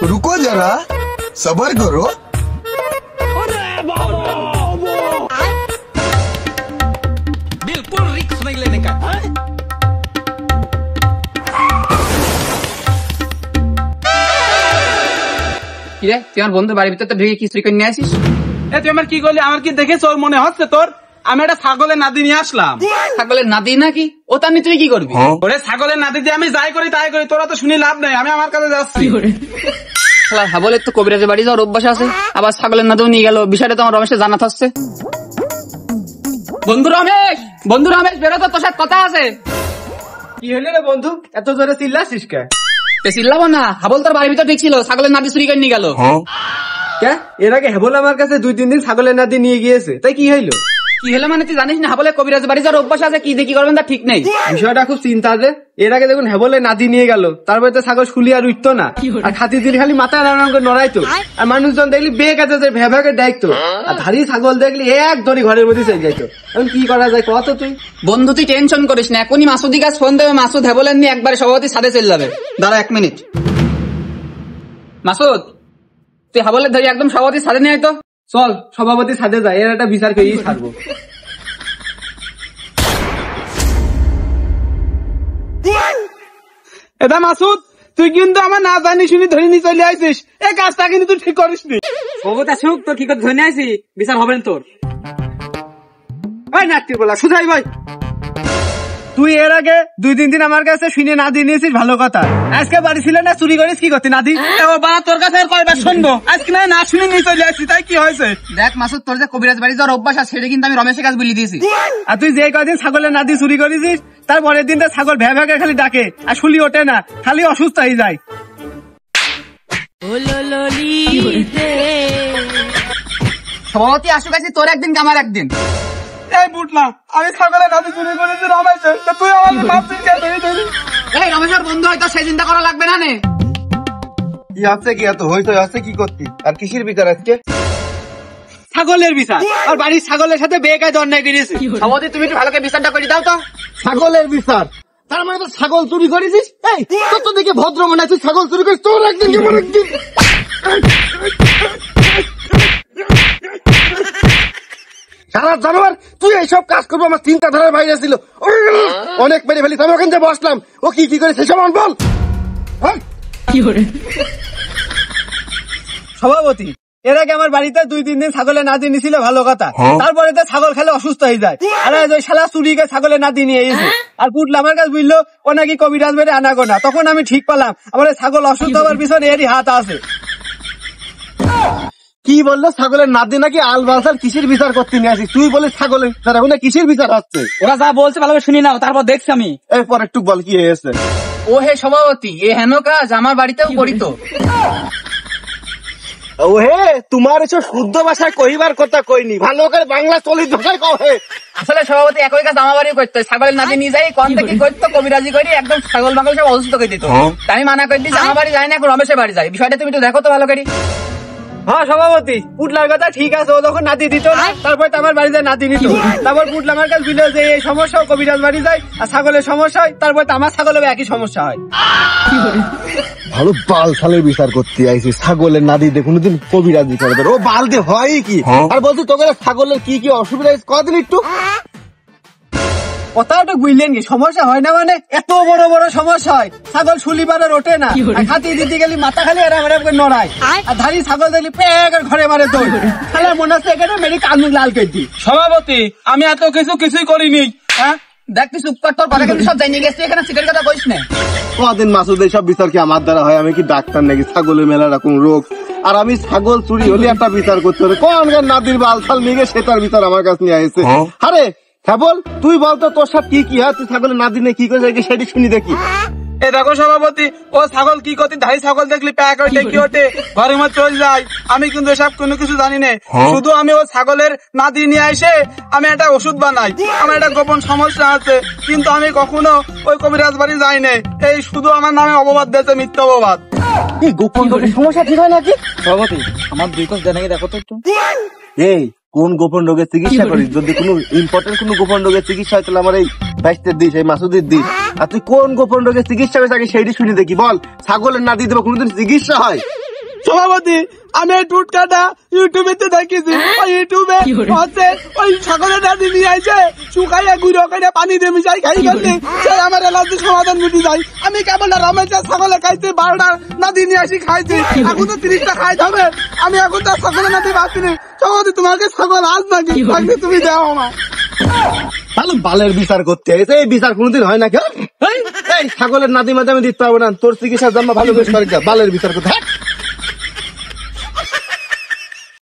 रुको जरा सबर करो। बिल्कुल रिस्क नहीं लेने का। কিরে তুই আমার বন্ধু বাড়ির ভিতর তো ঢুকে কি চুরি করে নিয়ে আসিস? তুই আমার কি করলি? আমার কি দেখে তোর মনে হচ্ছে তোর আমি একটা ছাগলের নাদি নিয়ে আসলাম? ছাগলের নাদি নাকি? ও তার তুই কি করবি? ওরে ছাগলের নাদি দিয়ে আমি যাই করি তাই করি, তোরা তো শুনি লাভ নাই, আমি আমার কাছে যাচ্ছি। হাবলের তো কবিরাজের বাড়ি যাওয়ার অভ্যাস আছে, আবার ছাগলের নাদিও নিয়ে গেল। বিষয়টা তো আমার রমেশের জানা থাকছে। বন্ধু রমেশ, বন্ধু রমেশ বেরো তো, তোর সাথে কথা আছে। কি হলো রে বন্ধু, এত জোরে চিল্লাছিস কে? চিল্লাবো না, হাবল তোর বাড়ির ভিতর ঢুকছিল, ছাগলের নাদি চুরি করে নিয়ে গেল। এর আগে হেবল আমার কাছে 2-3 দিন ছাগলের নাদি নিয়ে গিয়েছে, তাই কি হইলো? কি হলো মানে তুই জানিস না হাবলের কবিরাজের বাড়ি যাওয়ার অভ্যাস আছে, কি দেখি করবেন তা ঠিক নেই। বিষয়টা খুব চিন্তা যে এর আগে দেখুন হেবলে নাদি নিয়ে গেল, তারপরে তো ছাগল শুলি আর উঠতো না, আর খাতি দিল খালি মাথা নাড়ানো করে নড়াইতো, আর মানুষজন দেখলি বেগ আছে যে ভেভাকে দেখতো, আর ধারি ছাগল দেখলি এক ধরে ঘরের মধ্যে চলে যাইতো। এখন কি করা যায় কত? তুই বন্ধু তুই টেনশন করিস না, এখনই মাসুদি কাছে ফোন দেবে, মাসুদ হেবলের নিয়ে একবারে সভাপতি ছাদে চলে যাবে। দাঁড়া 1 মিনিট। মাসুদ তুই হাবলের ধরে একদম সভাপতি ছাদে নিয়ে আয় তো। চল সভাপতি ছাদে যায়, এর একটা বিচার করেই ছাড়বো। এটা মাসুদ, তুই কিন্তু আমার না জানি শুনি ধরে নিয়ে চলে আসিস, এই কাজটা কিন্তু তুই ঠিক করিস নি। সভাপতি সুখ তোর কি করে ধরে নিয়ে আসি, বিচার হবে না তোর। ভাই নাট্য বলা সুধাই ভাই, তুই এর আগে 2-3 দিন আমার কাছে শুনে না দিয়ে নিয়েছিস, ভালো কথা। আজকে বাড়ি ছিল না, চুরি করিস কি করতি নাদি? ও বাবা তোর কাছে আর কয়বার শুনবো, আজকে না শুনে নিয়ে চলে আসছি, তাই কি হয়েছে? দেখ মাসুদ, তোর যে কবিরাজ বাড়ি যাওয়ার অভ্যাস আছে সেটা কিন্তু আমি রমেশের কাছে বলে দিয়েছি। আর তুই যে কয়দিন ছাগলের নাদি চুরি করেছিস, তার পরের দিন তো ছাগল ভ্যা ভ্যা করে খালি ডাকে, আর শুলি ওঠে না, খালি অসুস্থ হয়ে যায়। সভাপতি আসুক আছে, তোর একদিন আমার একদিন। এই বুটলা, আমি ছাগলের নাদি চুরি করেছি রমেশের, তা তুই আমাকে মাপছিস কেন? এই রমেশের বন্ধু হয়তো সেই চিন্তা করা লাগবে না নে। কি আছে কি এত হইতো আছে কি করতি? আর কিসের বিচার আজকে? ছাগলের বিচার, আর বাড়ির ছাগলের সাথে বেকায়দা অন্যায় করেছে। সভাপতি তুমি একটু ভালো করে বিচারটা করে দাও তো। ছাগলের বিচার? তার মানে তো ছাগল চুরি করেছিস? এই তোর তো দেখে ভদ্র মনে আছে, ছাগল চুরি করিস, তোর একদিন কেমন একদিন। সারা জানোয়ার, তুই এইসব কাজ করবো আমার চিন্তাধারার বাইরে ছিল। অনেক মেরে ফেলি, আমি ওখান থেকে বসলাম, ও কি কি করে সেসব বল। সভাপতি এর আগে আমার বাড়িতে 2-3 দিন ছাগলের নাদি নিছিল, ভালো কথা। তারপরে তো ছাগল খেলে অসুস্থ হয়ে যায়, আর ওই শালা চুরিকে ছাগলের নাদি নিয়ে এসে, আর পুটলা আমার কাছে বুঝলো ও নাকি কবিরাজ বেড়ে আনা গোনা। তখন আমি ঠিক পেলাম আমার ছাগল অসুস্থ হওয়ার পিছনে এরই হাত আছে। কি বললো? ছাগলের নাদি নাকি আল বালসাল কিসের বিচার করতে নিয়ে আসিস? তুই বলে ছাগলের বিচার, এখন কিসের বিচার হচ্ছে? ওরা যা বলছে ভালোভাবে শুনি নাও, তারপর দেখছি আমি। এরপর একটু বল কি হয়েছে। ও হে সভাপতি, এ হেন কাজ আমার বাড়িতেও করিত। ও হে, তোমার এসব শুদ্ধ ভাষায় কহিবার কথা কইনি, ভালো করে বাংলা চলিত ভাষায় কও হে। আসলে সভাপতি একই কাজ আমার বাড়িও করতো, ছাগলের নাদি নিয়ে যাই কোন থেকে করতো, কবিরাজি করি একদম ছাগল মাগল সব অসুস্থ করে দিত। তাই আমি মানা করে দিই আমার বাড়ি যায় না, এখন রমেশের বাড়ি যায়। বিষয়টা তুমি একটু দেখো তো ভালো করে। হ্যাঁ সভাপতি, পুটলার কথা ঠিক আছে, ও যখন নাতি দিত না, তারপর তো আমার বাড়িতে নাতি নিত, তারপর পুটলা আমার কাছে দিল যে এই সমস্যা কবিরাজ বাড়ি যায়, আর ছাগলের সমস্যা হয়, তারপর তো আমার ছাগলের একই সমস্যা হয়। ভালো বাল সালের বিচার করতে আইসি, ছাগলের নাদি দেখুন দিন কবিরাজি করে ও বাল দিয়ে হয় কি? আর বলছি তোকে ছাগলের কি কি অসুবিধা হয়েছে কদিন একটু কথাটা বুঝলেন কি? সমস্যা হয় না মানে এত বড় বড় সমস্যা হয়, ছাগল শুলিবারে ওঠে না, খাতি দিতে গেলে মাথা খালি এরাম এরাম করে নড়ায়, আর ধারি ছাগল দেখলি পেগের ঘরে মারে দৌড়, তাহলে মনে হচ্ছে এখানে মেরে কানু লাল করে দিই। সভাপতি আমি এত কিছুই করিনি। হ্যাঁ দেখ তুই চুপ কর, তোর কথা কিন্তু সব জানিয়ে গেছে, এখানে সিটের কথা কইস না। কদিন মাসুদ এইসব বিচার কি আমার দ্বারা হয়? আমি কি ডাক্তার নাকি? ছাগলের মেলা রকম রোগ, আর আমি ছাগল চুরি হলে একটা বিচার করতে হবে, কোন নাদির বালছাল নিয়ে সেটার বিচার আমার কাছে নিয়ে আসছে। আরে হ্যাঁ বল, তুই বলতো তোর সাথে কি কি হয়, তুই ছাগলের নাদি নিয়ে কি করে সেটি শুনি দেখি। এ দেখো সভাপতি, ও ছাগল কি করতে, ধাই ছাগল দেখলি প্যাক ওঠে কি ওঠে, ঘরের মধ্যে চলে যায়। আমি কিন্তু এসব কোনো কিছু জানি না, শুধু আমি ও ছাগলের নাদি নিয়ে এসে আমি একটা ওষুধ বানাই, আমার একটা গোপন সমস্যা আছে, কিন্তু আমি কখনো ওই কবিরাজ বাড়ি যাই না। এই শুধু আমার নামে অপবাদ দিয়েছে, মিথ্যা অপবাদ। গোপন সমস্যা ঠিক হয় নাকি? সভাপতি আমার 2 কোষ জানাই দেখো তো একটু। এই কোন গোপন রোগের চিকিৎসা করিস? যদি কোনো ইম্পর্টেন্ট কোনো গোপন রোগের চিকিৎসা হয় তাহলে আমার এই বাইশটার দিস, এই মাসুদের দিস। আর তুই কোন গোপন রোগের চিকিৎসা করিস আগে সেইটি শুনি দেখি, বল। ছাগলের নাতি দেবো কোনোদিন চিকিৎসা হয়? সভাপতি আমি এই টুটকাটা ইউটিউবে তো দেখেছি, ওই ইউটিউবে হচ্ছে ওই ছাগলের নাদি নিয়ে আসে শুকাইয়া গুঁড়ো করে পানি দিয়ে মিশাই খাই ফেললি, সেই আমার অ্যালার্জির সমাধান মিটি যায়। আমি কেবল রমেশের ছাগলে খাইছি 12টা নাদি নিয়ে আসি খাইছি, এখন তো 30টা খাইতে হবে। আমি এখন তো ছাগলের নাদি পাচ্ছি না। সভাপতি তোমাকে ছাগল আজ নাকি থাকলে তুমি দাও আমার। ভালো বালের বিচার করতে এসে এই বিচার কোনোদিন হয় না কেউ? এই ছাগলের নাতি মাঝে আমি দিতে পারবো না, তোর চিকিৎসার জন্য ভালো বেশ করে বালের বিচার করতে।